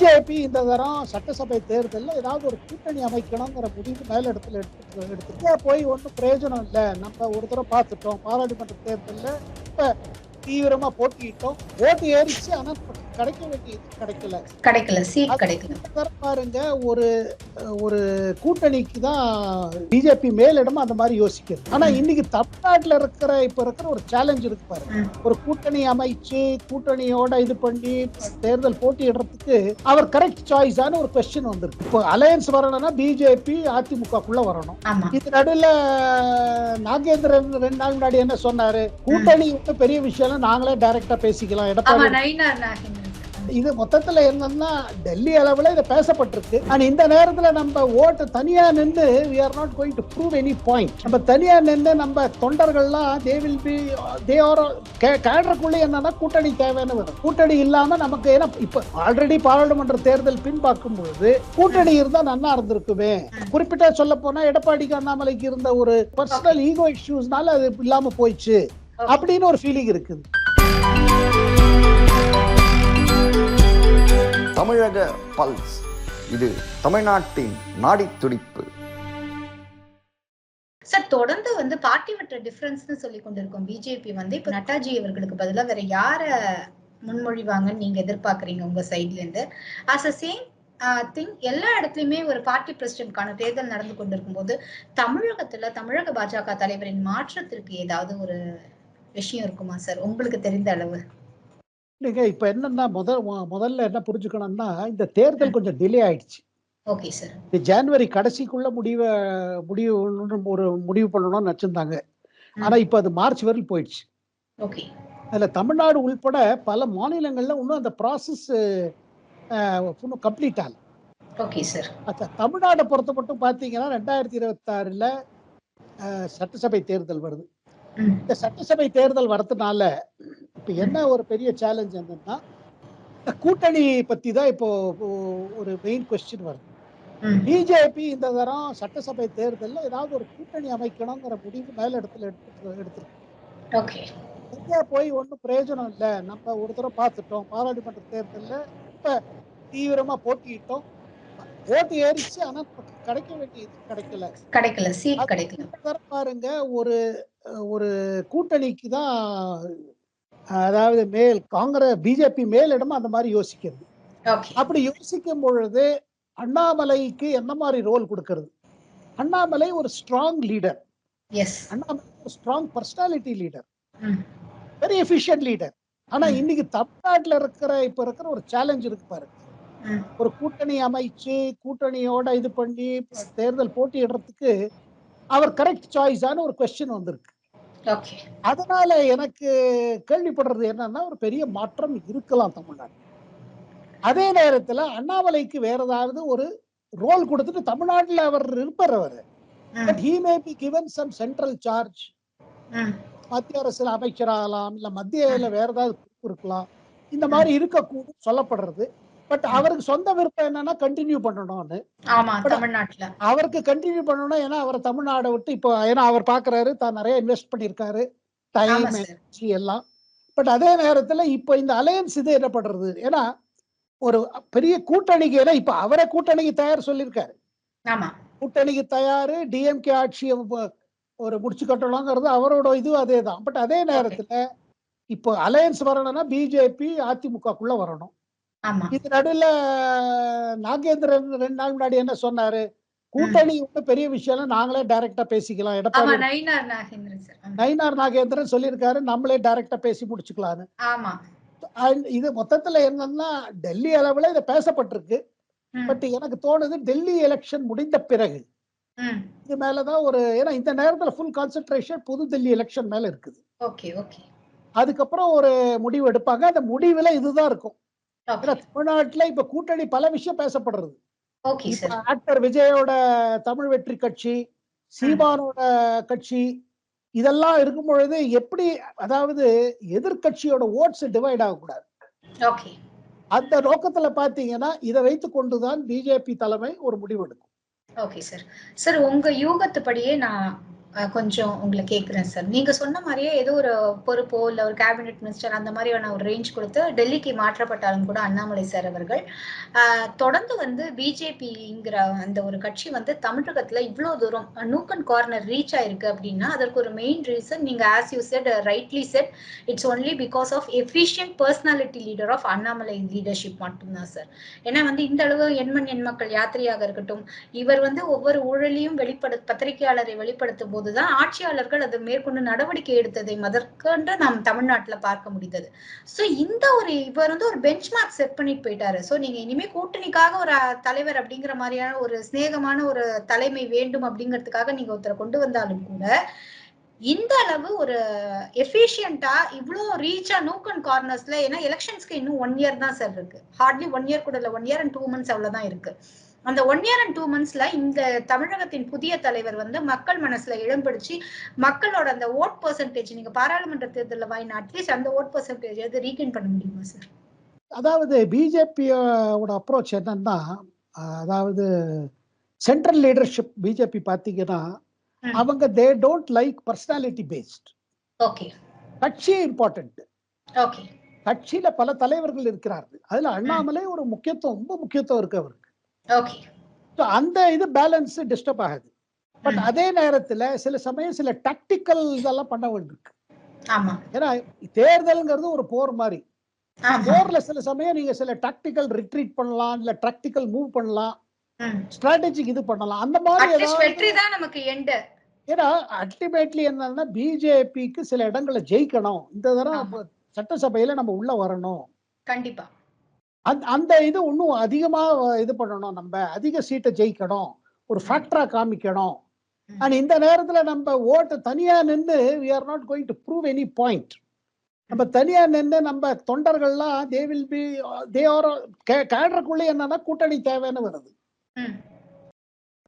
BJP இந்த தரம் சட்டசபை தேர்தலில் ஏதாவது ஒரு கூட்டணி அமைக்கணுங்கிற முடிவு மேலிடத்துல எடுத்துட்டு போய் ஒன்றும் பிரயோஜனம் இல்லை. நம்ம ஒரு தடவை பார்த்துட்டோம், பாராளுமன்ற தேர்தலில் இப்ப தீவிரமா போட்டிட்டோம், ஓட்டு ஏறிச்சு, ஆனா கிடைக்க வேண்டியது கிடைக்கல, சீட் கிடைக்கல. பாருங்க, ஒரு ஒரு கூட்டணிக்கு தான் பிஜேபி மேலிடம் அந்த மாதிரி யோசிக்கிறது. ஆனா இன்னைக்கு தமிழ்நாட்டுல இப்ப இருக்கிற ஒரு சேலஞ்ச் இருக்கு பாருங்க. ஒரு கூட்டணி அமைச்சு கூட்டணியோட இது பண்ணி தேர்தல் போட்டியிடுறதுக்கு அவர் கரெக்ட் சாய்ஸான ஒரு கொஸ்டின் வந்திருக்கு. இப்போ அலையன்ஸ் வரணும்னா பிஜேபி அதிமுகக்குள்ள வரணும். இது நடுவில் நாகேந்திரன் 2 நாள் முன்னாடி என்ன சொன்னாரு, கூட்டணி பெரிய விஷயம் நாங்களே டைரக்டா பேசிக்கலாம் எடப்பாடி. இது மொத்தத்துல என்னன்னா டெல்லி அளவுல இது பேசப்பட்டிருக்கு. ஆனா இந்த நேரத்துல நம்ம ஓட்டு தனியா நின்று we are not going to prove any point. நம்ம தனியா நின்று நம்ம தொண்டர்கள்லாம் கேடருக்குள்ள என்னன்னா கூட்டணி தேவைன்னு வரும். கூட்டணி இல்லாம நமக்கு ஏன்னா இப்ப ஆல்ரெடி பாராளுமன்ற தேர்தல் பின் பார்க்கும் பொழுது கூட்டணி இருந்தா நல்லா இருந்திருக்குமே. குறிப்பிட்ட சொல்ல போனா எடப்பாடிக்கு அண்ணாமலைக்கு இருந்த ஒரு பர்சனல் ஈகோ இஷ்யூஸ்னால அது இல்லாம போயிடுச்சு அப்படின்னு ஒரு ஃபீலிங் இருக்குது. தமிழக பல்ஸ், இது தமிழ்நாட்டின் நாடி துடிப்பு. சார், தொடர்ந்து பார்ட்டி விட்ட டிஃபரன்ஸ்னு சொல்லி கொண்டிருக்கோம். பிஜேபி இப்ப நட்டாஜி அவர்களுக்கு பதிலா வேற யார முன்மொழிவாங்கன்னு நீங்க எதிர்பார்க்கறீங்க உங்க சைட்ல இருந்து? அஸ் அ சேம் திங் எல்லா இடத்துலயுமே ஒரு பார்ட்டி பிரசிடென்ட்கான தேர்தல் நடந்து கொண்டிருக்கும் போது தமிழக பாஜக தலைவரின் மாற்றத்திற்கு ஏதாவது ஒரு விஷயம் இருக்குமா சார் உங்களுக்கு தெரிந்த அளவு? இப்ப என்னன்னா முதல்ல என்ன புரிஞ்சுக்கணும்னா, இந்த தேர்தல் கொஞ்சம் டிலே ஆயிடுச்சு. Okay sir. ஜனவரி கடைசிக்குள்ள முடிவு பண்ணணும்னு வச்சிருந்தாங்க. ஆனா இப்ப அது மார்ச் வரையில் போயிடுச்சு. ஓகே. அதுல தமிழ்நாடு உள்பட பல மாநிலங்கள்ல இன்னும் அந்த ப்ராசஸ் இன்னும் கம்ப்ளீட் ஆகல. Okay sir. தமிழ்நாட்டை பொறுத்த மட்டும் பாத்தீங்கன்னா 2026ல சட்டசபை தேர்தல் வருது. இந்த சட்டசபை தேர்தல் வரதுனால இப்ப என்ன ஒரு பெரிய சேலஞ்ச் என்னன்னா, கூட்டணி பத்தி தான் இப்போ ஒரு மெயின் கொஸ்டின் வருது. பிஜேபி இந்த தரம் சட்டசபை தேர்தலில் ஏதாவது ஒரு கூட்டணி அமைக்கணுங்கிற முடிவு மேலிடத்துல எடுத்துருக்கு. போய் ஒன்றும் பிரயோஜனம் இல்லை. நம்ம ஒரு தடவை பார்த்துட்டோம், பாராளுமன்ற தேர்தலில் இப்ப தீவிரமா போட்டிட்டோம், ஓட்டு ஏறிச்சு, ஆனா கிடைக்க வேண்டியது கிடைக்கல, சீட் கிடைக்கல. பாருங்க, ஒரு கூட்டணிக்கு தான் அதாவது பிஜேபி மேலிடம் அந்த மாதிரி யோசிக்கிறது. அப்படி யோசிக்கும் பொழுது அண்ணாமலைக்கு என்ன மாதிரி ரோல் கொடுக்கிறது? அண்ணாமலை ஒரு ஸ்ட்ராங் லீடர், அண்ணாமலை ஒரு strong personality leader, very efficient leader. ஆனா இன்னைக்கு தமிழ்நாட்டுல இப்ப இருக்கிற ஒரு சேலஞ்ச் இருக்கு பாருங்க. ஒரு கூட்டணி அமைச்சு கூட்டணியோட இது பண்ணி தேர்தல் போட்டியிடுறதுக்கு அவர் கரெக்ட் சாய்ஸான ஒரு கொஸ்டின் வந்திருக்கு. அதனால எனக்கு கேள்விப்படுறது என்னன்னா, ஒரு பெரிய மாற்றம் இருக்கலாம் தமிழ்நாடு. அதே நேரத்துல அண்ணாமலைக்கு வேற ஏதாவது ஒரு ரோல் கொடுத்துட்டு தமிழ்நாட்டில் அவர் இருப்பார். அவரு but he may be given some central charge. மத்திய அரசுல அமைச்சராகலாம், இல்ல மத்தியில வேற ஏதாவது இருக்கலாம், இந்த மாதிரி இருக்கக்கூடும் சொல்லப்படுறது. பட் அவருக்கு சொந்த விருப்பம் என்னன்னா கண்டினியூ பண்ணணும்னு. அவருக்கு கண்டினியூ பண்ணணும். ஏன்னா அவர் தமிழ்நாடை விட்டு இப்போ ஏன்னா அவர் பாக்குறாரு தான் நிறைய இன்வெஸ்ட் பண்ணிருக்காரு, டைம் எனர்ஜி எல்லாம். பட் அதே நேரத்துல இப்போ இந்த அலையன்ஸ் இது என்ன பண்றது? ஏன்னா ஒரு பெரிய கூட்டணிக்கு, ஏன்னா இப்ப அவரை கூட்டணிக்கு தயார் சொல்லியிருக்காரு. கூட்டணிக்கு தயாரு, டிஎம்கே ஆட்சியை ஒரு முடிச்சு கட்டணுங்கிறது அவரோட இது அதேதான். பட் அதே நேரத்துல இப்போ அலையன்ஸ் வரணும்னா பிஜேபி அதிமுகக்குள்ள வரணும். இது நடுவில் நாகேந்திரன் 2 நாள் முன்னாடி என்ன சொன்னாரு, கூட்டணி பெரிய விஷயம் நாங்களே டைரக்டா பேசிக்கலாம் எடப்பாடி. நயினார் நாகேந்திரன் சொல்லியிருக்காரு, நம்மளே டைரக்டா பேசி முடிச்சுக்கலான்னு. இது மொத்தத்துல என்னன்னா டெல்லி அளவுல இதை பேசப்பட்டிருக்கு. பட் எனக்கு தோணுது டெல்லி எலெக்ஷன் முடிந்த பிறகு இது மேலதான் ஏன்னா இந்த நேரத்துல ஃபுல் கான்சென்ட்ரேஷன் புது டெல்லி எலெக்ஷன் மேல இருக்குது. அதுக்கப்புறம் ஒரு முடிவு எடுப்பாங்க. அந்த முடிவுல இதுதான் இருக்கும். தமிழ்நாட்டுல இப்ப கூட்டணி பல விஷயம் பேசப்படுறது. ஆக்டர் விஜயோட தமிழ் வெற்றி கட்சி, சீமானோட கட்சி, இதெல்லாம் இருக்கும் பொழுது எப்படி, அதாவது எதிர்கட்சியோட ஓட்ஸ் டிவைட் ஆகக்கூடாது. அந்த நோக்கத்துல பாத்தீங்கன்னா இதை வைத்துக் கொண்டுதான் பிஜேபி தலைமை ஒரு முடிவு எடுக்கும். Okay sir. சார், உங்க யூகத்துப்படியே நான் கொஞ்சம் உங்களை கேட்கிறேன் சார். நீங்க சொன்ன மாதிரியே ஏதோ ஒரு பொறுப்போ இல்ல ஒரு கேபினெட் மினிஸ்டர் அந்த மாதிரியான ஒரு ரேஞ்ச் கொடுத்து டெல்லிக்கு மாற்றப்பட்டாலும் கூட அண்ணாமலை சார் அவர்கள் தொடர்ந்து வந்து பிஜேபிங்கிற அந்த ஒரு கட்சி வந்து தமிழகத்துல இவ்வளவு தூரம் நூக் அண்ட் கார்னர் ரீச் ஆயிருக்கு அப்படின்னா அதற்கு ஒரு மெயின் ரீசன் நீங்க as you said rightly said it's only because of efficient personality leader of Annamalai leadership மட்டும்தான் சார். ஏன்னா வந்து இந்த அளவு எண்மண் எண் மக்கள் யாத்திரையாக இருக்கட்டும், இவர் வந்து ஒவ்வொரு ஊழலையும் பத்திரிகையாளரை வெளிப்படுத்தும் போதுதான் ஆட்சியாளர்கள் அதை மேற்கொண்டு நடவடிக்கை எடுத்ததை முதற்கொண்டு நாம் தமிழ்நாட்டுல பார்க்க முடிந்தது. சோ இந்த ஒரு இவர் வந்து ஒரு பெஞ்ச் மார்க் செட் பண்ணிட்டு போயிட்டாரு. சோ நீங்க இனிமே கூட்டணிக்காக ஒரு தலைவர் அப்படிங்கிற மாதிரியான ஒரு சிநேகமான ஒரு தலைமை வேண்டும் அப்படிங்கிறதுக்காக நீங்க ஒருத்தரை கொண்டு வந்தாலும் கூட இந்த அளவு ஒரு எஃபிஷியன்டா இவ்வளோ ரீச்சா நூக் அண்ட் கார்னர்ஸ்ல, ஏன்னா எலெக்ஷன்ஸ்க்கு இன்னும் 1 இயர் தான் சார் இருக்கு. ஹார்ட்லி 1 இயர் கூட இல்ல, 1 இயர் அண்ட் 2 மந்த்ஸ் அவ்வளவுதான் இருக்கு. அந்த 1 இயர் அண்ட் 2 மந்த்ஸ்ல இந்த தமிழகத்தின் புதிய தலைவர் வந்து மக்கள் மனசுல இடம் பிடிச்சு மக்களோட அந்த ஓட் பெர்சன்டேஜ் நீங்க பாராளுமன்ற தேர்தலில் வாங்கின அட்லீஸ்ட் அந்த ஓட் பெர்சன்டேஜ் எது ரீகெயின் பண்ண முடியுமா சார்? அதாவது பிஜேபியோட அப்ரோச் என்னன்னா, அதாவது சென்ட்ரல் லீடர்ஷிப் பிஜேபி பாத்தீங்கன்னா அவங்க they don't like personality based. Okay, கட்சி இம்பார்ட்டன்ட். ஓகே, கட்சியில பல தலைவர்கள் இருக்கிறார்கள், அதுல அண்ணாமலை ஒரு முக்கியத்துவம், ரொம்ப முக்கியத்துவம் இருக்கு அவருக்கு. ஓகே, அந்த இது பேலன்ஸ் டிஸ்டர்ப் ஆகுது. பட் அதே நேரத்துல சில சமயம் சில டாக்டிக்கல் இதெல்லாம் பண்ண வேண்டியிருக்கு. ஆமா, ஏன்னா தேர்தல்ங்கிறது ஒரு போர் மாதிரி. போர்ல சில சமயம் நீங்க சில டாக்டிக்கல் ரிட்ரீட் பண்ணலாம், இல்ல டாக்டிக்கல் மூவ் பண்ணலாம், ஸ்ட்ராட்டஜிக் இது பண்ணலாம். அந்த மாதிரி வெற்றி தான் நமக்கு எண்ட். ஏன்னா அல்டிமேட்லி என்னன்னா பிஜேபிக்கு சில இடங்களை ஜெயிக்கணும். இந்த தடவை சட்டசபையில நம்ம உள்ள வரணும். கண்டிப்பா அந்த இது இன்னும் அதிகமா இது பண்ணணும், நம்ம அதிக சீட்டை ஜெயிக்கணும், ஒரு ஃபேக்டரா காமிக்கணும். அண்ட் இந்த நேரத்துல நம்ம ஓட்டு தனியா நின்று we are not going to prove any point. நம்ம தனியா நின்று நம்ம தொண்டர்கள்லாம் they will be they are கேடருக்குள்ளே என்னன்னா கூட்டணி தேவைன்னு வருது.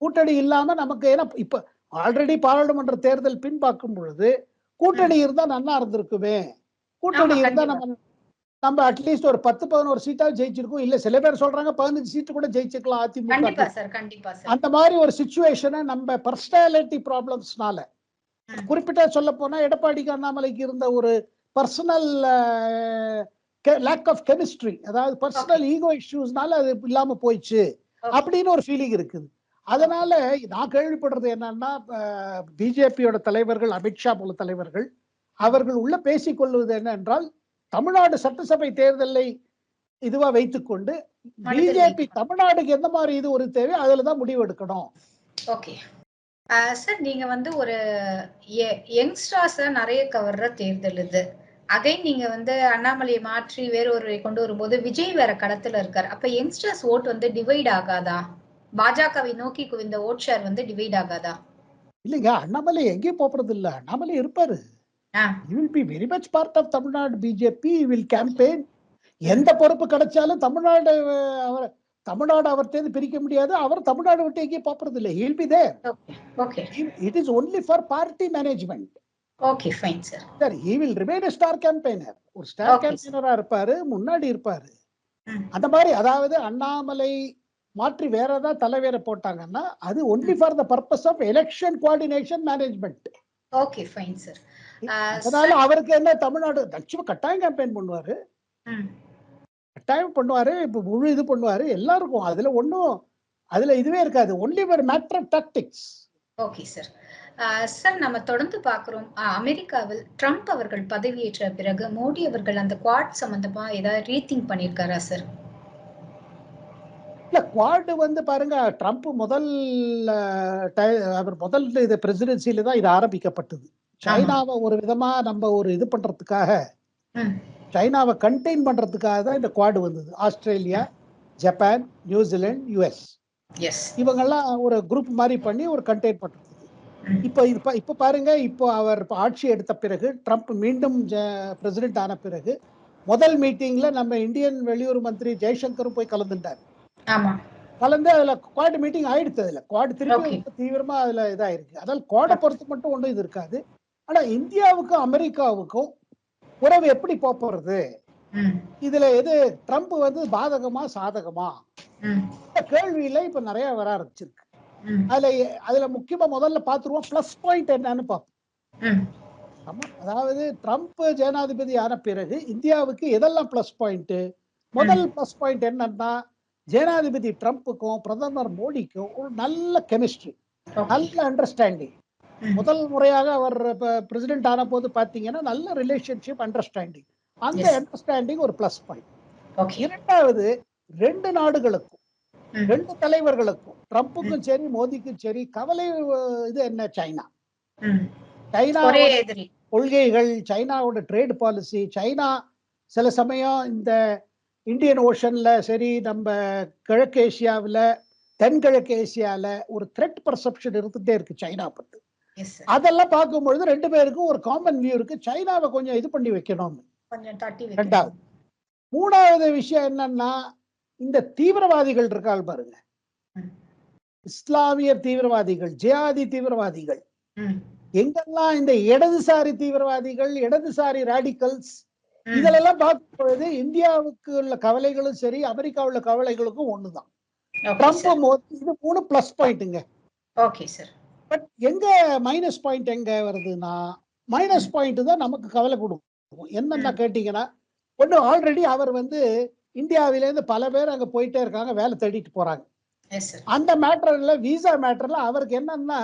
கூட்டணி இல்லாம நமக்கு, ஏன்னா இப்ப ஆல்ரெடி பாராளுமன்ற தேர்தல் பின் பார்க்கும் பொழுது கூட்டணி இருந்தா நல்லா இருந்திருக்குமே, கூட்டணி இருந்தா நம்ம அட்லீஸ்ட் ஒரு 10-11 சீட்டாவது ஜெயிச்சிருக்கோம். இல்ல சில பேர் சொல்றாங்க 15 சீட்டு கூட ஜெயிச்சுக்கலாம் அதிமுக. அந்த மாதிரி ஒரு சிச்சுவேஷனை நம்ம பர்சனாலிட்டி ப்ராப்ளம்ஸ்னால, குறிப்பிட்ட சொல்ல போனா எடப்பாடிக்கு அண்ணாமலைக்கு இருந்த ஒரு பர்சனல் லேக் ஆஃப் கெமிஸ்ட்ரி, அதாவது பர்சனல் ஈகோ இஷ்யூஸ்னால அது இல்லாம போயிடுச்சு அப்படின்னு ஒரு ஃபீலிங் இருக்குது. அதனால நான் கேள்விப்படுறது என்னன்னா, பிஜேபியோட தலைவர்கள், அமித்ஷா போல தலைவர்கள் அவர்கள் உள்ள பேசிக் கொள்வது என்ன என்றால், தமிழ்நாடு சட்டசபை தேர்தலை இதுவா வைத்துக்கொண்டு பிஜேபி தமிழ்நாடுக்கு எந்த மாதிரி இது ஒரு தேவை அதுலதான் முடிவு எடுக்கணும். ஓகே சார், நீங்க வந்து ஒரு யங்ஸ்டர்ஸ் நிறைய கவர்ற தேர்தல் இது. அகைன் நீங்க வந்து அண்ணாமலையை மாற்றி வேற ஒருவரை கொண்டு வரும்போது விஜய் வேற களத்துல இருக்காரு. அப்ப யங்ஸ்டர்ஸ் ஓட் வந்து டிவைட் ஆகாதா? பாஜகவை நோக்கி குவிந்த ஓட் ஷேர் வந்து டிவைட் ஆகாதா? இல்லைங்க, அண்ணாமலை எங்கேயும் போறது இல்ல, அண்ணாமலை இருப்பாரு. He will be very much part of Tamil Nadu BJP. He will campaign. எந்த பொறுப்பு கிடைச்சாலும் தமிழ்நாடு அவர் தேர்ந்து பிரிக்க முடியாது. அவர் தமிழ்நாடு விட்டு எங்கேயும் போறது இல்லை. He will be there. Okay. It is only for party management. Okay, fine sir. Sir, he will remain a star campaigner. ஒரு ஸ்டார் கேம்பெயினரா இருப்பாரு, முன்னாடி இருப்பாரு. அந்த மாதிரி, அதாவது அண்ணாமலை மாற்றி வேற ஏதாவது தலைவரை போட்டாங்கன்னா அது only for the purpose of election coordination management. Okay, fine sir. அதனால அவருக்கு என்ன, தமிழ்நாடு நிச்சயமா கட்டாயம் கேம்பெயின் பண்ணுவாரு, கட்டாயம் பண்ணுவாரு. இப்ப முழு இது பண்ணுவாரு எல்லாருக்கும். அதுல இதுவே இருக்காது. ஒன்லி ஒரு matter of tactics. Okay sir. Sir, நம்ம தொடர்ந்து பார்க்கிறோம், அமெரிக்காவில் ட்ரம்ப் அவர்கள் பதவியேற்ற பிறகு மோடி அவர்கள் அந்த குவாட் சம்பந்தமா ஏதாவது ரீதிங்க் பண்ணிருக்காரா சார்? இல்ல, குவாட் வந்து பாருங்க, ட்ரம்ப் முதல் இது பிரசிடென்சில தான் இது ஆரம்பிக்கப்பட்டது. சைனாவை ஒரு விதமா நம்ம ஒரு இது பண்றதுக்காக, சைனாவை கண்டெயின் பண்றதுக்காக தான் இந்த குவாட் வந்தது. ஆஸ்திரேலியா, ஜப்பான், நியூசிலாந்து, யுஎஸ் இவங்கெல்லாம் ஒரு குரூப் மாதிரி பண்ணி ஒரு கண்டெயின் பண்றதுக்கு. இப்ப பாருங்க, இப்போ அவர் ஆட்சி எடுத்த பிறகு, ட்ரம்ப் மீண்டும் பிரசிடென்ட் ஆன பிறகு முதல் மீட்டிங்ல நம்ம இந்தியன் வெளியுறவு மந்திரி ஜெய்சங்கரும் போய் கலந்துட்டார். கலந்து அதுல குவாட் மீட்டிங் ஆயிடுச்சு. அதுல குவாட் திருப்பி தீவிரமா அதுல இதாயிருக்கு. அதாவது குவாடை பொறுத்து மட்டும் ஒன்றும் இது இருக்காது. ஆனா இந்தியாவுக்கும் அமெரிக்காவுக்கும் உறவு எப்படி போறது, இதுல எது ட்ரம்ப் வந்து பாதகமா சாதகமா கேள்வியில இப்ப நிறைய வர ஆரம்பிச்சிருக்கு. அதுல முக்கியமா முதல்ல பாத்துருவோம் பிளஸ் பாயிண்ட் என்னன்னு பார்ப்போம். ஆமா, அதாவது ட்ரம்ப் ஜனாதிபதி ஆன பிறகு இந்தியாவுக்கு எதெல்லாம் பிளஸ் பாயிண்ட்? முதல் பிளஸ் பாயிண்ட் என்னன்னா, ஜனாதிபதி ட்ரம்ப்புக்கும் பிரதமர் மோடிக்கும் ஒரு நல்ல கெமிஸ்ட்ரி, நல்ல அண்டர்ஸ்டாண்டிங். முதல் முறையாக அவர் பிரசிடென்ட் ஆன போது பாத்தீங்கன்னா நல்ல ரிலேஷன்ஷிப், அண்டர்ஸ்டாண்டிங். அந்த அண்டர்ஸ்டாண்டிங் ஒரு பிளஸ் பாயிண்ட். இரண்டாவது, ரெண்டு நாடுகளுக்கும், ரெண்டு தலைவர்களுக்கும், ட்ரம்ப்புக்கும் சரி மோடிக்கும் சரி கவலை இது என்ன? சைனா. சைனா கொள்கைகள், சைனாவோட ட்ரேட் பாலிசி, சைனா சில சமயம் இந்த இந்தியன் ஓஷன்ல சரி, நம்ம கிழக்கு ஏசியாவில், தென்கிழக்கு ஏசியால ஒரு த்ரெட் பர்செப்ஷன் இருந்துட்டே இருக்கு சைனா பத்தி. அதெல்லாம் பார்க்கும்பொழுது ரெண்டு பேருக்கும் ஒரு காமன் வியூ இருக்கு, சைனாவை கொஞ்சம் இது பண்ணி வைக்கணும்னு. ரெண்டாவது. மூணாவது விஷயம் என்னன்னா, இந்த தீவிரவாதிகள் இருக்காள் பாருங்க, இஸ்லாமிய தீவிரவாதிகள், ஜியாதி தீவிரவாதிகள், எங்கெல்லாம் இந்த இடதுசாரி தீவிரவாதிகள், இடதுசாரி ராடிக்கல்ஸ், இதெல்லாம் பார்க்கும் பொழுது இந்தியாவுக்கு உள்ள கவலைகளும் சரி, அமெரிக்கா உள்ள கவலைகளுக்கும் ஒண்ணுதான். ட்ரம்ப் மோடி, இது மூணு பிளஸ் பாயிண்ட்ங்க. Okay sir. பட் எங்க மைனஸ் பாயிண்ட் எங்க வருதுன்னா, மைனஸ் பாயிண்ட் தான் நமக்கு கவலை கொடுக்கும். என்னன்னா கேட்டீங்கன்னா, ஒண்ணு, ஆல்ரெடி அவர் இந்தியாவிலேருந்து பல பேர் அங்க போயிட்டே இருக்காங்க, வேலை தேடிட்டு போறாங்க. அந்த மேட்டர்ல, விசா மேட்டர்ல அவருக்கு என்னன்னா,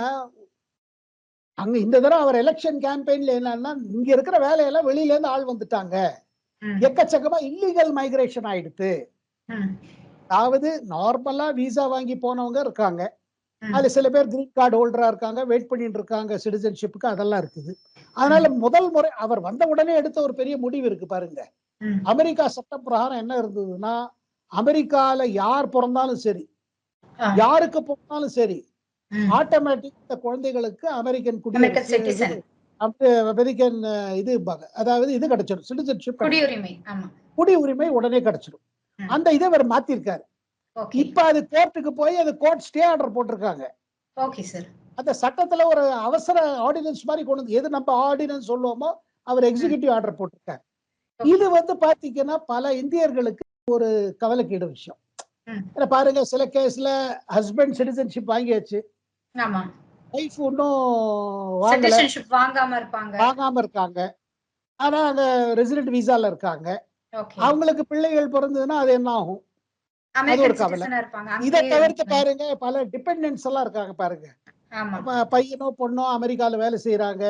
அங்க இந்த தடவை அவர் எலெக்ஷன் கேம்பெயின்ல என்னன்னா, இங்க இருக்கிற வேலையெல்லாம் வெளியில இருந்து ஆள் வந்துட்டாங்க, எக்கச்சக்கமா இல்லீகல் மைக்ரேஷன் ஆயிடுத்து. அதாவது நார்மலா விசா வாங்கி போனவங்க இருக்காங்க, அதுல சில பேர் கிரீன் கார்டு ஹோல்டரா இருக்காங்க, வெயிட் பண்ணிட்டு இருக்காங்க சிட்டிசன்ஷிப்புக்கு, அதெல்லாம் இருக்குது. அதனால முதல் முறை அவர் வந்த உடனே எடுத்த ஒரு பெரிய முடிவு இருக்கு பாருங்க. அமெரிக்கா சட்டம் பிரகாரம் என்ன இருந்ததுன்னா, அமெரிக்கால யார் பிறந்தாலும் சரி, யாருக்கு பிறந்தாலும் சரி, ஆட்டோமேட்டிக் குழந்தைகளுக்கு அமெரிக்கன் அமெரிக்கன் இது, அதாவது இது கிடைச்சிடும், சிட்டிசன்ஷிப், குடியுரிமை உடனே கிடைச்சிடும். அந்த இதை அவர் மாத்திருக்காரு. இப்ப அது கோர்ட்டுக்கு போய் அது கோர்ட் ஸ்டே ஆர்டர் போட்டிருக்காங்க. அந்த சட்டத்துல ஒரு அவசர ஆர்டினன்ஸ் மாதிரி கொண்டு வந்து, எது நம்ம ஆர்டினன்ஸ் சொல்லுவோமோ அவர் எக்ஸிகியூட்டிவ் ஆர்டர் போட்டிருக்காரு. இது பாத்தீங்கன்னா பல இந்தியர்களுக்கு ஒரு கவலைக்கீடு விஷயம். பாருங்க, சில கேஸ்ல ஹஸ்பண்ட் சிட்டிசன்ஷிப் வாங்கியாச்சு, வைஃப் இன்னும் வாங்காம இருக்காங்க, ஆனா அந்த ரெசிடென்ட் விசால இருக்காங்க. அவங்களுக்கு பிள்ளைகள் பிறந்ததுன்னா அது என்ன ஆகும்? அது ஒரு கவலை. இதை தவிர்த்து பாருங்க, பல டிபெண்டன்ஸ் எல்லாம் இருக்காங்க பாருங்க, பையனோ பொண்ணோ அமெரிக்கால வேலை செய்யறாங்க,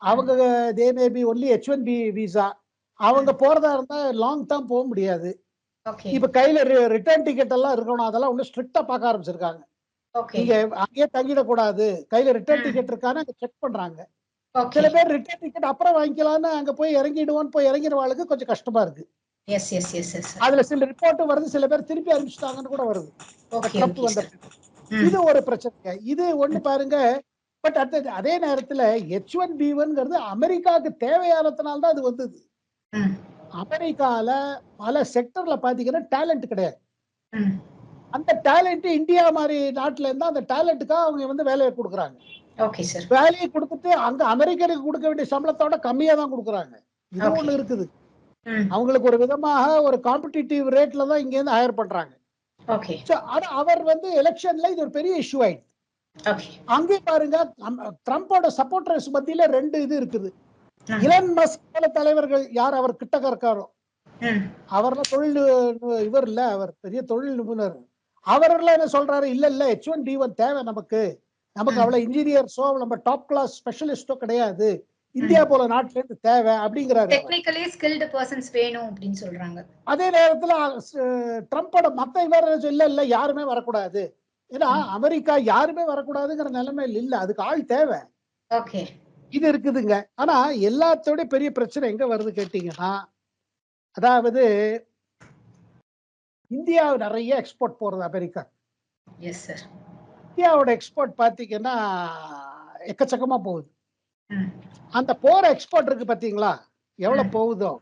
அவங்க they may be only H1B visa, அவங்க போறதா இருந்தா லாங் டேர்ம் போக முடியாது. இப்ப கையில ரிட்டர்ன் டிக்கெட் எல்லாம் இருக்கணும், அதெல்லாம் ஒண்ணு ஸ்ட்ரிக்டா பார்க்க ஆரம்பிச்சிருக்காங்க. நீங்க அங்கேயே தங்கிடக்கூடாது, கையில ரிட்டர்ன் டிக்கெட் இருக்கான்னு செக் பண்றாங்க. சில பேர் ரிட்டர்ன் டிக்கெட் அப்புறம் வாங்கிக்கலாம்னு அங்க போய் இறங்கிடுவோன்னு போய் இறங்கிறவாளுக்கு கொஞ்சம் கஷ்டமா இருக்கு. அதுல சில ரிப்போர்ட் வருது, சில பேர் திருப்பி அனுப்பிச்சிட்டாங்கன்னு கூட வருது. இது ஒரு பிரச்சனை. இது ஒண்ணு பாருங்க. பட் அதே நேரத்துல H1B1 அமெரிக்காவுக்கு தேவையானதுனால்தான் அது வந்தது. அமெரிக்கால பல செக்டர்ல பாத்தீங்கன்னா டேலண்ட் கிடையாது. அந்த டேலண்ட் இந்தியா மாதிரி நாட்டுல இருந்தா அந்த டேலண்ட்டுக்காக அவங்க வேலையை கொடுக்குறாங்க. வேலையை கொடுத்துட்டு அங்க அமெரிக்கனுக்கு கொடுக்க வேண்டிய சம்பளத்தோட கம்மியா தான் கொடுக்குறாங்க. இது ஒண்ணு இருக்குது. அவங்களுக்கு ஒரு விதமாக ஒரு காம்படிட்டிவ் ரேட்ல தான் இங்க இருந்து ஹையர் பண்றாங்க. அவர் எலெக்ஷன்ல இது ஒரு பெரிய இஷ்யூ ஆயிடுச்சு. அங்கே பாருங்க, ட்ரம்போட சப்போர்ட்டர்ஸ் மத்தியில ரெண்டு இது இருக்குது. இலன் மஸ்க் போல தலைவர்கள், யார் அவர் கிட்டக்க இருக்காரோ, அவர்லாம் தொழில் இவர் இல்ல, அவர் பெரிய தொழில் நிபுணர், அவரெல்லாம் என்ன சொல்றாரு, இல்ல H1B1 தேவை நமக்கு அவ்வளவு இன்ஜினியர்ஸோ நம்ம டாப் கிளாஸ் ஸ்பெஷலிஸ்டோ கிடையாது, இந்தியா போல நாட்டுல இருந்து தேவை அப்படிங்கிறாரு. டெக்னிக்கலி ஸ்கில்டு பர்சன்ஸ் வேணும் அப்படின்னு சொல்றாங்க. அதே நேரத்துல ட்ரம்போட மத்த இவர் இல்ல யாருமே வரக்கூடாது, ஏன்னா அமெரிக்கா யாருமே வரக்கூடாதுங்கிற நிலைமையில் இல்ல, அதுக்கு ஆள் தேவை. இது இருக்குதுங்க. ஆனா எல்லாத்தோட பெரிய பிரச்சனை எங்க வருது கேட்டீங்கன்னா, அதாவது இந்தியா நிறைய எக்ஸ்போர்ட் போறது அமெரிக்கா. இந்தியாவோட எக்ஸ்போர்ட் பாத்தீங்கன்னா எக்கச்சக்கமா போகுது. அந்த போற எக்ஸ்போர்ட் இருக்கு பாத்தீங்களா, எவ்வளவு போகுதோ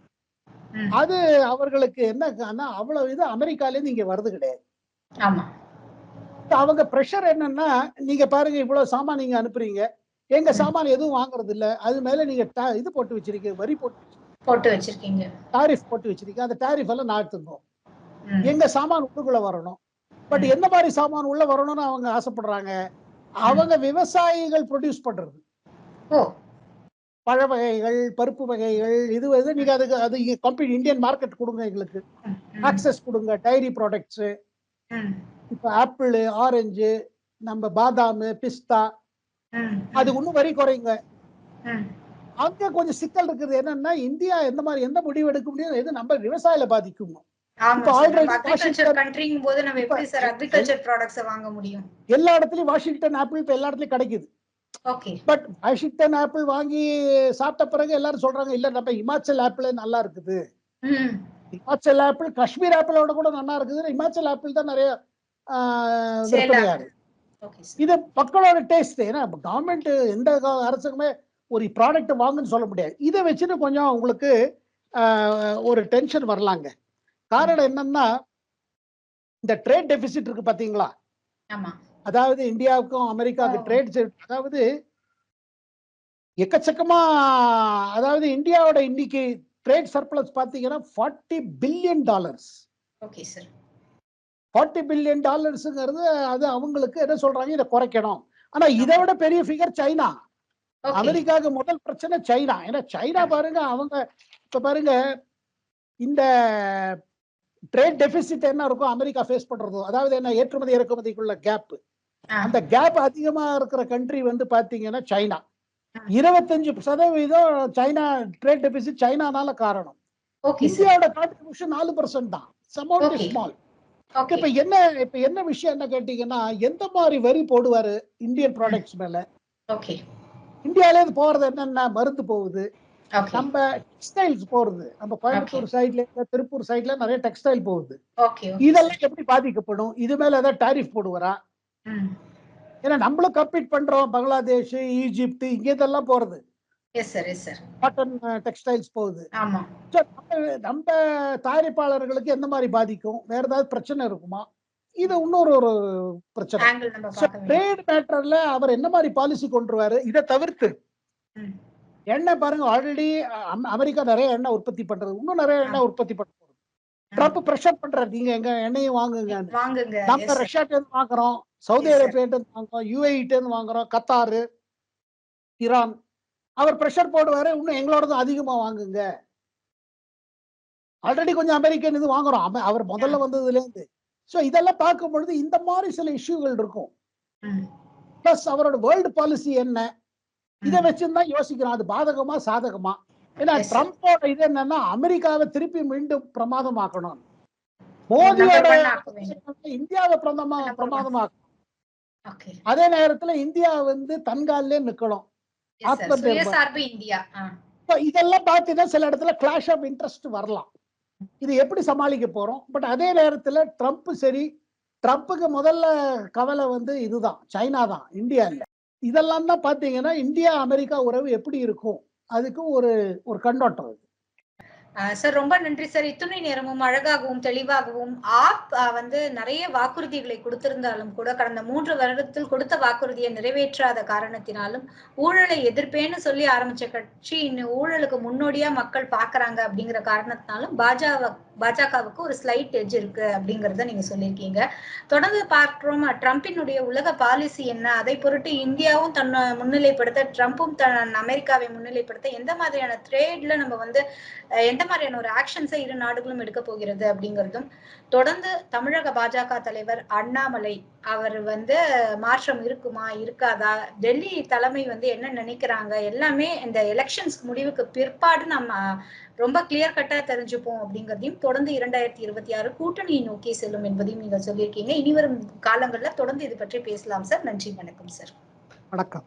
அது அவர்களுக்கு என்ன, அவ்வளவு இது அமெரிக்கால இருந்து இங்க வருது கிடையாது. அவங்க பிரஷர் என்னன்னா, நீங்க பாருங்க இவ்வளவு சாமான் நீங்க அனுப்புறீங்க, எங்க சாமான் எதுவும் வாங்குறது இல்ல, அது மேல நீங்க இது போட்டு வச்சிருக்கீங்க, வரி போட்டு வச்சிருக்கீங்க, டாரிஃப் போட்டு வச்சிருக்கீங்க, அந்த டாரிஃப் எல்லாம் நான் எடுத்துக்கணும், எங்க சாமான் உள்ளுக்குள்ள வரணும். பட் எந்த மாதிரி சாமான் உள்ள வரணும்னு அவங்க ஆசைப்படுறாங்க, அவங்க விவசாயிகள் ப்ரொடியூஸ் பண்றது. பழ வகைகள், பருப்பு வகைகள், இது வந்து நீங்க அதுக்கு அது கம்ப்ளீட் இந்தியன் மார்க்கெட் கொடுங்க, எங்களுக்கு ஆக்சஸ் கொடுங்க. டைரி ப்ராடக்ட்ஸ், இப்ப ஆப்பிள், ஆரஞ்சு, நம்ம பாதாம், பிஸ்தா, அது இன்னும் வரி குறைங்க. அங்க கொஞ்சம் சிக்கல் இருக்குது. என்னன்னா இந்தியா எந்த முடிவு எடுக்க முடியும், எது நம்ம விவசாயில பாதிக்கும். எல்லா இடத்துலயும் வாஷிங்டன் ஆப்பிள் இப்ப எல்லா இடத்துலயும் கிடைக்குது. பட் வாஷிங்டன் ஆப்பிள் வாங்கி சாப்பிட்ட பிறகு எல்லாரும் சொல்றாங்க, இல்ல நம்ம இமாச்சல் ஆப்பிள் நல்லா இருக்குது. இமாச்சல் ஆப்பிள் காஷ்மீர் ஆப்பிளோட கூட நல்லா இருக்குது. இமாச்சல் ஆப்பிள் தான் நிறைய விற்பனையாரு. இது மக்களோட டேஸ்ட். ஏன்னா கவர்மெண்ட் எந்த அரசுக்குமே ஒரு ப்ராடக்ட் வாங்குன்னு சொல்ல முடியாது. இதை வச்சுட்டு கொஞ்சம் உங்களுக்கு ஒரு டென்ஷன் வரலாங்க. காரணம் என்னன்னா, இந்த ட்ரேட் டெபிசிட் இருக்கு பாத்தீங்களா, அதாவது இந்தியாவுக்கும் அமெரிக்காவுக்கு ட்ரேட், அதாவது எக்கச்சக்கமா, அதாவது இந்தியாவோட இன்னைக்கு ட்ரேட் சர்ப்ளஸ் பாத்தீங்கன்னா $40 பில்லியன். Okay sir. $40 பில்லியன் அது அவங்களுக்கு என்ன சொல்றாங்க, இதை குறைக்கணும். ஆனா இதை விட பெரிய ஃபிகர் சைனா. அமெரிக்காவுக்கு முதல் பிரச்சனை சைனா. ஏன்னா சைனா பாருங்க, அவங்க இப்ப பாருங்க இந்த ட்ரேட் டெபிசிட் என்ன இருக்கும் அமெரிக்கா ஃபேஸ் பண்றதோ, அதாவது என்ன, ஏற்றுமதி இறக்குமதிக்குள்ள கேப். அந்த கேப் அதிகமா இருக்கிற கண்ட்ரி வந்து பாத்தீங்கன்னா சைனா. 25% சைனா ட்ரேட் டெபிசிட் சைனானால காரணம். இந்தியாவோட கான்ட்ரிபியூஷன் 4% தான். ஸ்மால். இப்ப என்ன விஷயம் என்ன கேட்டீங்கன்னா, எந்த மாதிரி வரி போடுவாரு இந்தியன் ப்ராடக்ட்ஸ் மேல? இந்தியால இருந்து போறது என்னன்னா, மருந்து போகுது, நம்ம டெக்ஸ்டைல்ஸ் போறது, நம்ம கோயம்புத்தூர் சைட்ல, திருப்பூர் சைட்ல நிறைய டெக்ஸ்டைல் போகுது. இதெல்லாம் எப்படி பாதிக்கப்படும்? இது மேல ஏதாவது டாரிஃப் போடுவாரா? ஏன்னா நம்மளும் கம்பீட் பண்றோம், பங்களாதேஷ், ஈஜிப்ட், இங்க இதெல்லாம் போறது. காட்டன் டெக்ஸ்டைல்ஸ் போகுது. நம்ம தயாரிப்பாளர்களுக்கு எந்த மாதிரி பாதிக்கும்? வேற ஏதாவது பிரச்சனை இருக்குமா? இது இன்னொரு ஒரு பிரச்சனை. ட்ரேட் மேட்டர்ல அவர் என்ன மாதிரி பாலிசி கொண்டுருவாரு? இதை தவிர்த்து எண்ணெய் பாருங்க, ஆல்ரெடி அமெரிக்கா நிறைய எண்ணெய் உற்பத்தி பண்றது, இன்னும் நிறைய எண்ணெய் உற்பத்தி பண்றது. ட்ரம்ப் பிரஷர் பண்றாரு, நீங்க எங்க எண்ணெயும் வாங்குங்க. நம்ம ரஷ்யாட்ட இருந்து வாங்குறோம், சவுதி அரேபியாட்ட இருந்து வாங்குறோம், யுஏஇட்ட இருந்து வாங்குறோம், கத்தாரு, ஈரான். அவர் பிரஷர் போடுவாரு, இன்னும் எங்களோட தான் அதிகமா வாங்குங்க. ஆல்ரெடி கொஞ்சம் அமெரிக்கன் இது வாங்குறோம் அவர் முதல்ல வந்ததுல இருந்து. சோ இதெல்லாம் பார்க்கும் பொழுது இந்த மாதிரி சில இஷ்யூகள் இருக்கும். பிளஸ் அவரோட வேர்ல்டு பாலிசி என்ன, இதை வச்சுதான் யோசிக்கிறோம், அது பாதகமா சாதகமா. ஏன்னா ட்ரம்போட இது என்னன்னா, அமெரிக்காவை திருப்பி மீண்டும் பிரமாதமாக்கணும். மோடியோட இந்தியாவை பிரமாதமாக்கணும். அதே நேரத்துல இந்தியா வந்து தன்காலே நிக்கணும். இதெல்லாம் பார்த்தீங்கன்னா சில இடத்துல கிளாஷ் ஆஃப் இன்ட்ரெஸ்ட் வரலாம். இது எப்படி சமாளிக்க போறோம்? பட் அதே நேரத்துல ட்ரம்ப் சரி, ட்ரம்ப்புக்கு முதல்ல கவலை வந்து இதுதான், சைனா தான், இந்தியா இல்ல. இதெல்லாம் தான் பாத்தீங்கன்னா இந்தியா அமெரிக்கா உறவு எப்படி இருக்கும், அதுக்கு ஒரு கண்ணோட்டம். சார் ரொம்ப நன்றி சார். இத்துணை நேரமும் அழகாகவும் தெளிவாகவும் வந்து நிறைய வாக்குறுதிகளை கொடுத்திருந்தாலும் கூட கடந்த 3 வருடத்தில் கொடுத்த வாக்குறுதியை நிறைவேற்றாத காரணத்தினாலும் ஊழலை எதிர்ப்பேன்னு சொல்லி ஆரம்பிச்ச கட்சி இன்னும் ஊழலுக்கு முன்னோடியா மக்கள் பாக்குறாங்க அப்படிங்கிற காரணத்தினாலும் பாஜகவுக்கு ஒரு ஸ்லைட் எட்ஜ் இருக்கு அப்படிங்கறத நீங்க சொல்லியிருக்கீங்க. தொடர்ந்து பார்க்கிறோம், ட்ரம்பினுடைய உலக பாலிசி என்ன, அதை பொருட்டு இந்தியாவும் தன்னை முன்னிலைப்படுத்த, ட்ரம்பும் தன் அமெரிக்காவை முன்னிலைப்படுத்த எந்த மாதிரியான ட்ரேட்ல நம்ம வந்து எந்த மாதிரியான ஒரு ஆக்ஷன்ஸை இரு நாடுகளும் எடுக்க போகிறது அப்படிங்கிறதும், தொடர்ந்து தமிழக பாஜக தலைவர் அண்ணாமலை அவர் வந்து மாற்றம் இருக்குமா இருக்காதா, டெல்லி தலைமை வந்து என்ன நினைக்கிறாங்க, எல்லாமே இந்த எலெக்ஷன்ஸ் முடிவுக்கு பிற்பாடு நம்ம ரொம்ப கிளியர் கட்டா தெரிஞ்சுப்போம் அப்படிங்கிறதையும், தொடர்ந்து 2026 கூட்டணியை நோக்கி செல்லும் என்பதையும் நீங்க சொல்லியிருக்கீங்க. இனிவரும் காலங்கள்ல தொடர்ந்து இது பற்றி பேசலாம் சார். நன்றி, வணக்கம் சார். வணக்கம்.